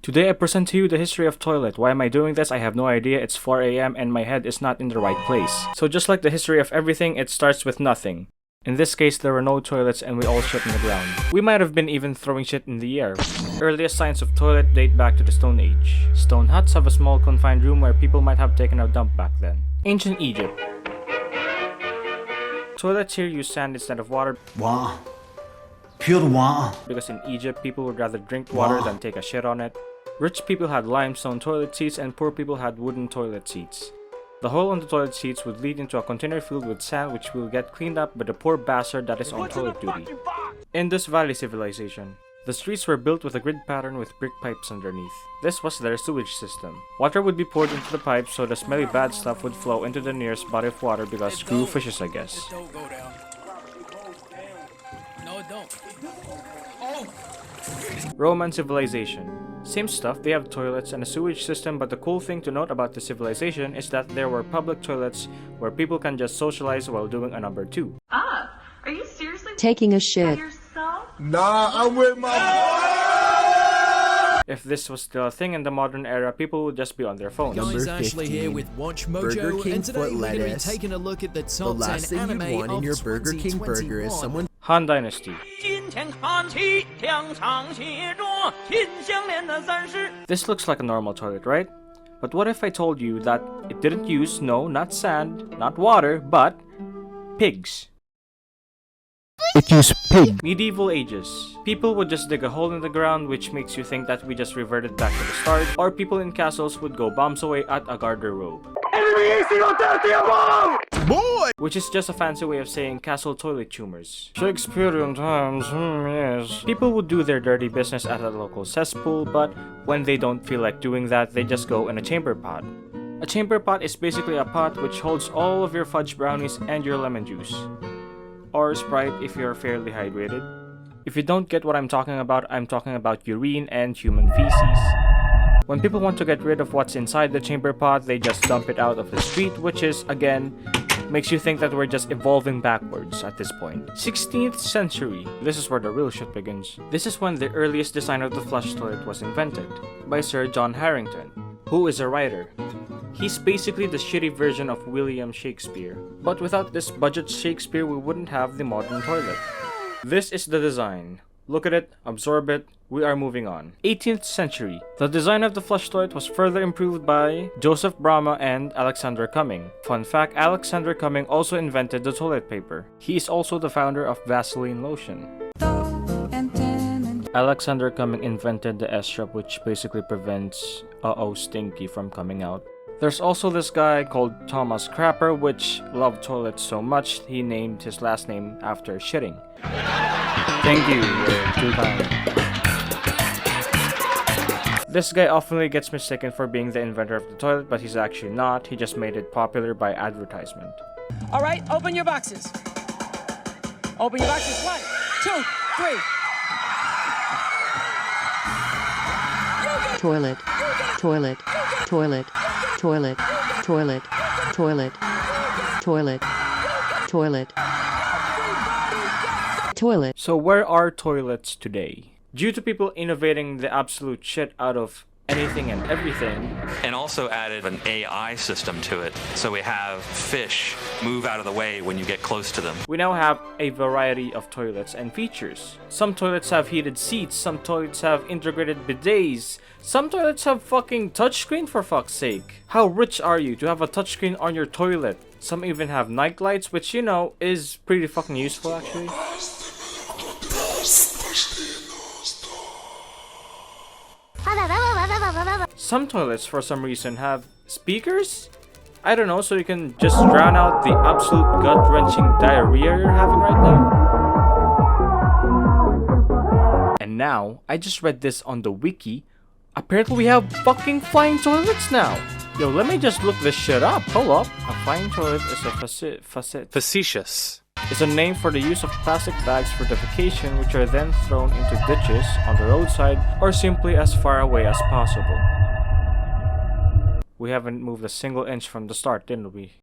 Today I present to you the history of toilet. Why am I doing this? I have no idea. It's 4 a.m. and my head is not in the right place. So just like the history of everything, it starts with nothing. In this case, there were no toilets and we all shit in the ground. We might have been even throwing shit in the air. Earliest signs of toilet date back to the Stone Age. Stone huts have a small confined room where people might have taken a dump back then. Ancient Egypt. Toilets here use sand instead of water. Wow. Pure wow. Because in Egypt, people would rather drink water than take a shit on it. Rich people had limestone toilet seats and poor people had wooden toilet seats. The hole on the toilet seats would lead into a container filled with sand which will get cleaned up by the poor bastard that is on toilet duty. Indus Valley Civilization. The streets were built with a grid pattern with brick pipes underneath. This was their sewage system. Water would be poured into the pipes so the smelly bad stuff would flow into the nearest body of water because screw fishes, I guess. Roman Civilization. Same stuff, they have toilets and a sewage system, but the cool thing to note about the civilization is that there were public toilets where people can just socialize while doing a number 2. Are you seriously taking a shit? yourself? Nah, I'm with my. If this was still a thing in the modern era, people would just be on their phones. Guys, Number Ashley here 15, with Watch Burger Mojo, King and today foot we're going to be lettuce. taking a look at the The top last 10 thing anime you want in of your Burger King burger is 2021. someone. Han Dynasty. This looks like a normal toilet, right? But what if I told you that it didn't use, no, not sand, not water, but pigs? It used pig. Medieval ages. People would just dig a hole in the ground, which makes you think that we just reverted back to the start, or people in castles would go bombs away at a garderobe. Boy! Which is just a fancy way of saying castle toilet tumors. Shakespearean times, yes. People would do their dirty business at a local cesspool, but when they don't feel like doing that, they just go in a chamber pot. A chamber pot is basically a pot which holds all of your fudge brownies and your lemon juice. Or Sprite if you're fairly hydrated. If you don't get what I'm talking about urine and human feces. When people want to get rid of what's inside the chamber pot, they just dump it out of the street, which is, again, makes you think that we're just evolving backwards at this point. 16th century. This is where the real shit begins. This is when the earliest design of the flush toilet was invented, by Sir John Harrington, who is a writer. He's basically the shitty version of William Shakespeare. But without this budget Shakespeare, we wouldn't have the modern toilet. This is the design. Look at it, absorb it, we are moving on. 18th century. The design of the flush toilet was further improved by Joseph Bramah and Alexander Cumming. Fun fact, Alexander Cumming also invented the toilet paper. He is also the founder of Vaseline lotion. Alexander Cumming invented the S-Strap, which basically prevents stinky from coming out. There's also this guy called Thomas Crapper, which loved toilets so much he named his last name after shitting. Thank you, you're too kind. This guy often gets mistaken for being the inventor of the toilet, but he's actually not. He just made it popular by advertisement. All right, open your boxes. Open your boxes. 1, 2, 3. Toilet, toilet, toilet, toilet, toilet, toilet, toilet, toilet, toilet. So where are toilets today? Due to people innovating the absolute shit out of anything and everything, and also added an AI system to it, so we have fish move out of the way when you get close to them. we now have a variety of toilets and features. Some toilets have heated seats, some toilets have integrated bidets, some toilets have fucking touchscreen for fuck's sake. How rich are you to have a touchscreen on your toilet? Some even have night lights, which you know is pretty fucking useful actually. Some toilets for some reason have speakers? I don't know, so you can just drown out the absolute gut-wrenching diarrhea you're having right now? And now, I just read this on the wiki. Apparently we have fucking flying toilets now! Yo, let me just look this shit up. Hold up. A flying toilet is a Facetious. is a name for the use of plastic bags for defecation which are then thrown into ditches on the roadside or simply as far away as possible. We haven't moved a single inch from the start, didn't we?